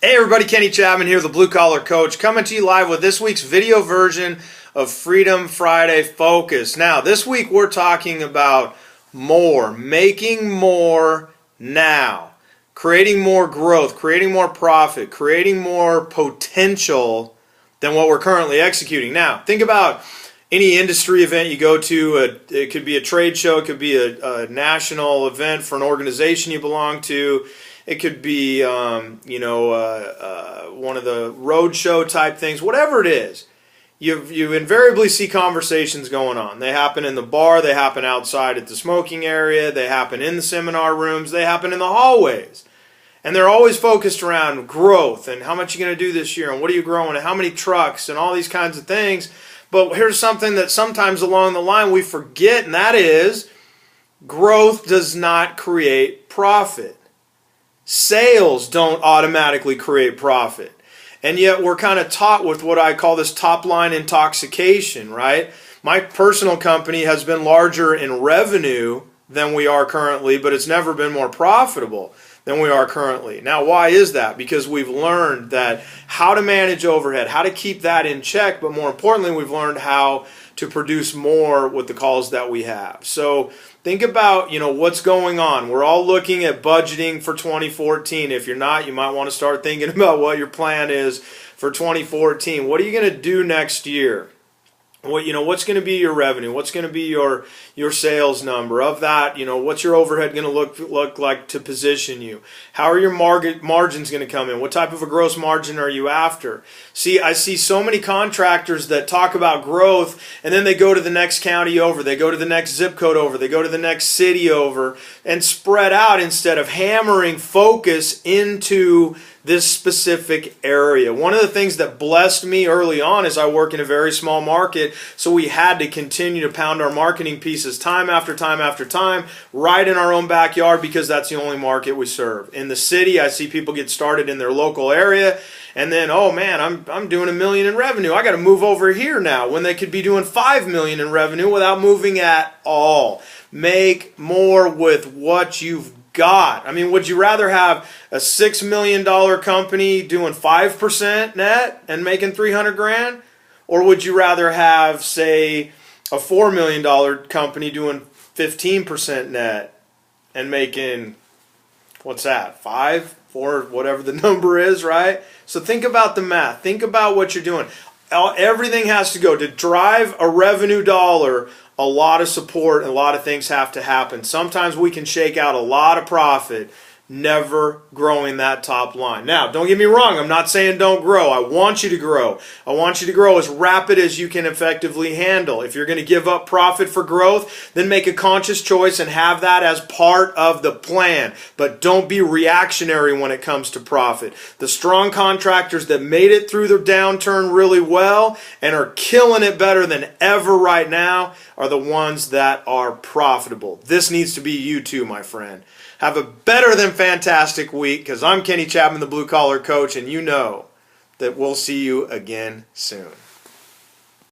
Hey everybody, Kenny Chapman here, the Blue Collar Coach, coming to you live with this week's video version of Freedom Friday Focus. Now, this week we're talking about making more now, creating more growth, creating more profit, creating more potential than what we're currently executing. Now, think about any industry event you go to. It could be a trade show, it could be a national event for an organization you belong to. It could be, one of the roadshow type things. Whatever it is, you invariably see conversations going on. They happen in the bar. They happen outside at the smoking area. They happen in the seminar rooms. They happen in the hallways. And they're always focused around growth and how much you're going to do this year and what are you growing and how many trucks and all these kinds of things. But here's something that sometimes along the line we forget, and that is growth does not create profit. Sales don't automatically create profit. And yet we're kind of taught with what I call this top line intoxication, right? My personal company has been larger in revenue than we are currently, but it's never been more profitable than we are currently. Now, why is that? Because we've learned that how to manage overhead, how to keep that in check, but more importantly, we've learned how to produce more with the calls that we have. So think about, what's going on. We're all looking at budgeting for 2014. If you're not, you might want to start thinking about what your plan is for 2014. What are you going to do next year? What's going to be your revenue? What's going to be your sales number? Of that, what's your overhead going to look like to position you? How are your margins going to come in? What type of a gross margin are you after? See, I see so many contractors that talk about growth and then they go to the next county over, they go to the next zip code over, they go to the next city over and spread out instead of hammering focus into this specific area. One of the things that blessed me early on is I work in a very small market, so we had to continue to pound our marketing pieces time after time after time, right in our own backyard, because that's the only market we serve. In the city, I see people get started in their local area, and then, oh man, I'm doing $1 million in revenue. I got to move over here now, when they could be doing $5 million in revenue without moving at all. Make more with what you've got. I mean, would you rather have a $6 million company doing 5% net and making 300 grand? Or would you rather have, say, a $4 million company doing 15% net and making, what's that, 5, 4, whatever the number is, right? So think about the math. Think about what you're doing. Everything has to go. To drive a revenue dollar, a lot of support and a lot of things have to happen. Sometimes we can shake out a lot of profit, never growing that top line. Now, don't get me wrong. I'm not saying don't grow. I want you to grow. I want you to grow as rapid as you can effectively handle. If you're going to give up profit for growth, then make a conscious choice and have that as part of the plan. But don't be reactionary when it comes to profit. The strong contractors that made it through the downturn really well and are killing it better than ever right now are the ones that are profitable. This needs to be you too, my friend. Have a better than fantastic week, because I'm Kenny Chapman, the Blue Collar Coach, and you know that we'll see you again soon.